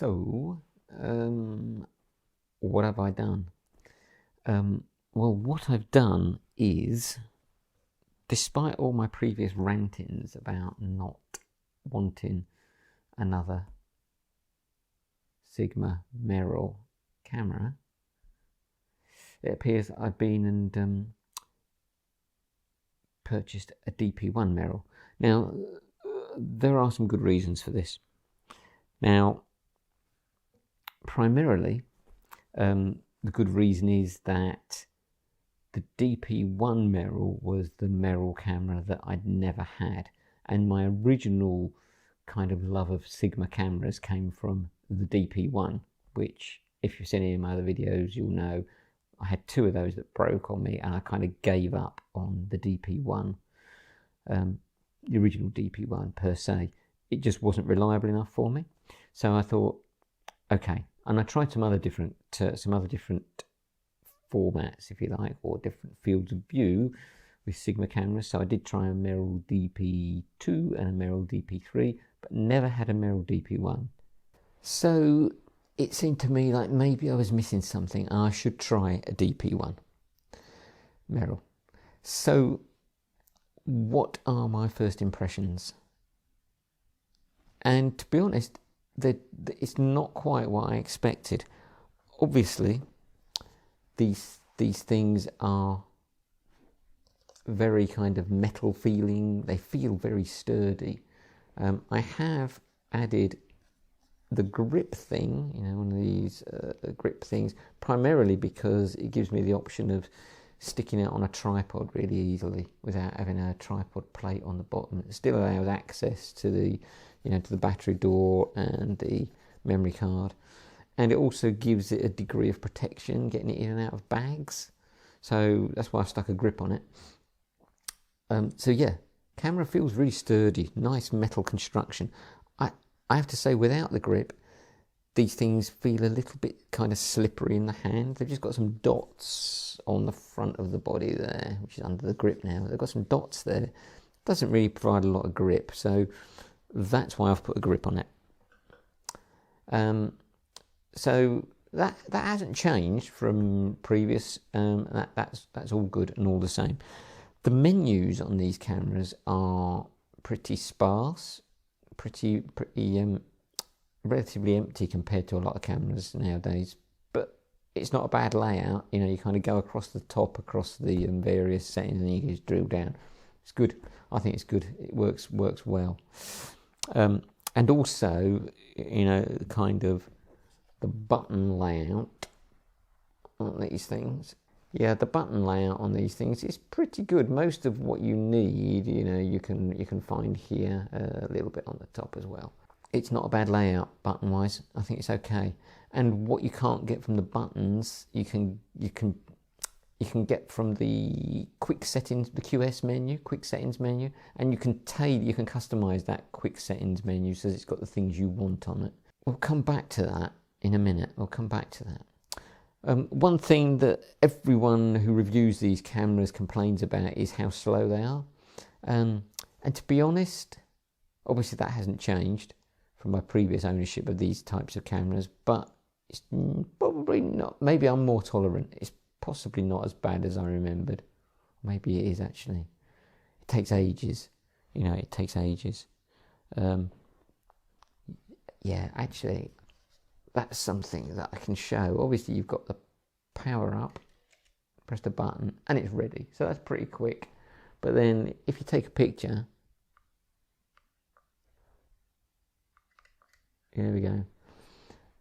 So, what have I done? Well, what I've done is, despite all my previous rantings about not wanting another Sigma Merrill camera, it appears I've been and purchased a DP1 Merrill. Now, there are some good reasons for this. Now, primarily, the good reason is that the DP1 Merrill was the Merrill camera that I'd never had, and my original kind of love of Sigma cameras came from the DP1, which, if you've seen any of my other videos, you'll know I had two of those that broke on me, and I kind of gave up on the DP1, the original DP1 per se. It just wasn't reliable enough for me, so I thought, okay. And I tried some other different formats, if you like, or different fields of view with Sigma cameras. So I did try a Merrill DP2 and a Merrill DP3, but never had a Merrill DP1. So it seemed to me like maybe I was missing something and I should try a DP1 Merrill. So what are my first impressions? And to be honest, it's not quite what I expected. Obviously, these things are very kind of metal feeling. They feel very sturdy. I have added the grip thing, one of these grip things, primarily because it gives me the option of sticking it on a tripod really easily without having a tripod plate on the bottom. It still allows access to the to the battery door and the memory card, and it also gives it a degree of protection getting it in and out of bags, so that's why I've stuck a grip on it. So yeah, camera feels really sturdy, nice metal construction. I have to say, without the grip, these things feel a little bit kind of slippery in the hand. They've just got some dots on the front of the body there, which is under the grip now. They've got some dots there. Doesn't really provide a lot of grip, so that's why I've put a grip on it. So that hasn't changed from previous. That's all good and all the same. The menus on these cameras are pretty sparse, pretty relatively empty compared to a lot of cameras nowadays. But it's not a bad layout. You kind of go across the top, across the various settings, and you can just drill down. It's good. I think it's good. It works well. And also, kind of the button layout on these things. Yeah, the button layout on these things is pretty good. Most of what you need, you can find here, a little bit on the top as well. It's not a bad layout button-wise. I think it's okay. And what you can't get from the buttons, you can get from the quick settings, the QS menu, quick settings menu, and you can customize that quick settings menu so it's got the things you want on it. We'll come back to that in a minute. One thing that everyone who reviews these cameras complains about is how slow they are. And to be honest, obviously that hasn't changed from my previous ownership of these types of cameras, but it's probably not. Maybe I'm more tolerant. It's possibly not as bad as I remembered. Maybe it is actually. It takes ages. It takes ages. Yeah, actually, that's something that I can show. Obviously, you've got the power up, press the button, and it's ready. So that's pretty quick. But then if you take a picture, here we go.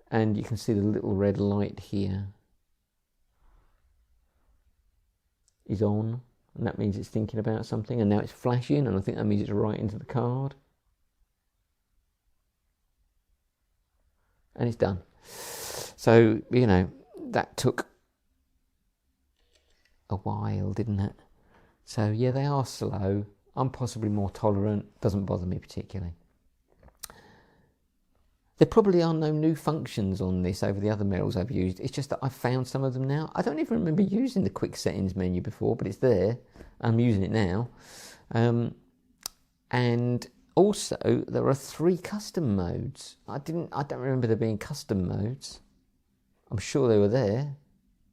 And you can see the little red light here is on, and that means it's thinking about something, and now it's flashing, and I think that means it's right into the card, and it's done. So that took a while, didn't it? So yeah, they are slow. I'm possibly more tolerant. Doesn't bother me particularly. There probably are no new functions on this over the other Merrills I've used. It's just that I've found some of them now. I don't even remember using the quick settings menu before, but it's there. I'm using it now. And Also, there are 3 custom modes. I don't remember there being custom modes. I'm sure they were there,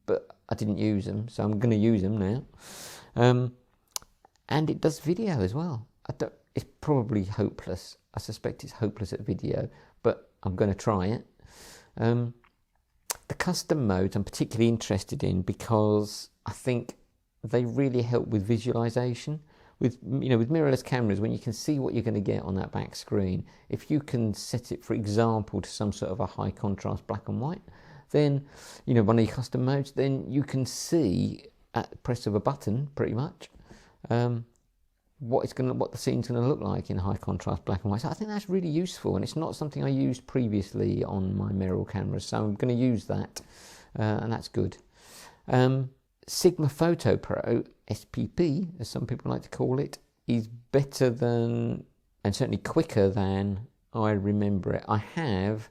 but I didn't use them, so I'm going to use them now. And it does video as well. It's probably hopeless. I suspect it's hopeless at video, but I'm going to try it. The custom modes I'm particularly interested in because I think they really help with visualization. With mirrorless cameras, when you can see what you're going to get on that back screen, if you can set it, for example, to some sort of a high contrast black and white, then one of your custom modes, then you can see at the press of a button, pretty much, what the scene's going to look like in high contrast black and white. So I think that's really useful, and it's not something I used previously on my Merrill cameras, so I'm going to use that, and that's good. Sigma Photo Pro, SPP, as some people like to call it, is better than, and certainly quicker than, I remember it. I have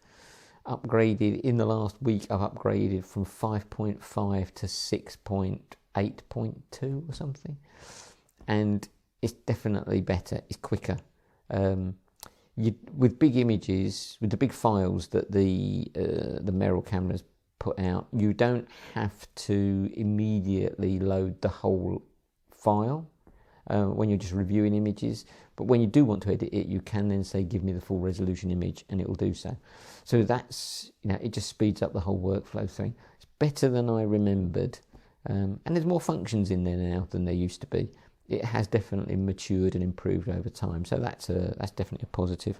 upgraded, in the last week, I've upgraded from 5.5 to 6.8.2 or something. And it's definitely better, it's quicker. With big images, with the big files that the Merrill cameras put out, you don't have to immediately load the whole file when you're just reviewing images, but when you do want to edit it, you can then say give me the full resolution image, and it will do so. So that's, it just speeds up the whole workflow thing. It's better than I remembered, and there's more functions in there now than there used to be. It has definitely matured and improved over time, so that's definitely a positive.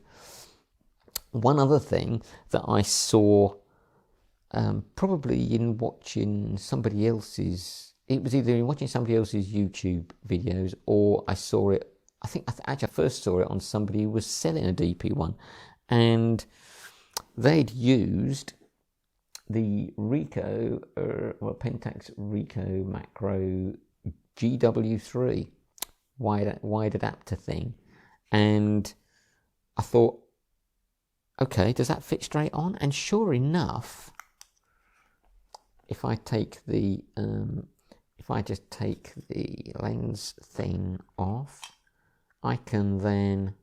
One other thing that I saw, probably in watching somebody else's, it was either in watching somebody else's YouTube videos, or I saw it, I first saw it on somebody who was selling a DP1, and they'd used the Ricoh, Pentax Ricoh Macro GW3 wide adapter thing, and I thought, okay, does that fit straight on? And sure enough, if I just take the lens thing off, I can then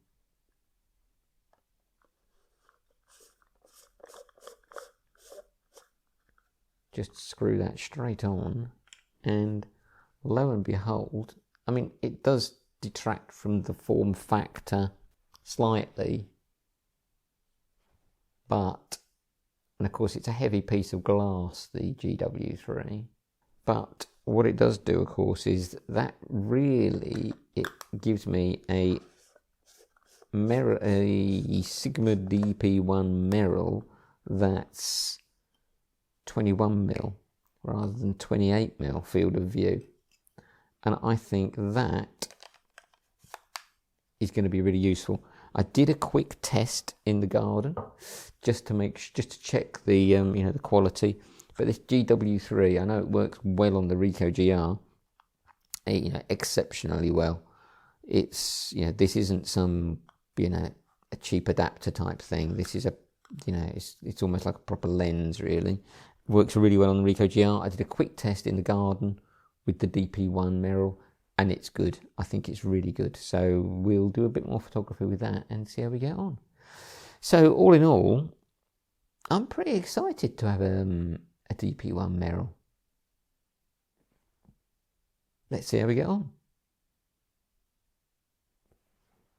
just screw that straight on, and lo and behold, it does detract from the form factor slightly, and of course it's a heavy piece of glass, the GW3, but what it does do, of course, is that really it gives me a Sigma DP1 Merrill that's 21mm rather than 28mm field of view, and I think that is going to be really useful. I did a quick test in the garden just to check the the quality. But this GW3, I know it works well on the Ricoh GR, exceptionally well. It's this isn't some a cheap adapter type thing. This is it's almost like a proper lens, really. Works really well on the Ricoh GR. I did a quick test in the garden with the DP1 Merrill, and it's good. I think it's really good. So we'll do a bit more photography with that and see how we get on. So all in all, I'm pretty excited to have a DP1 Merrill. Let's see how we get on.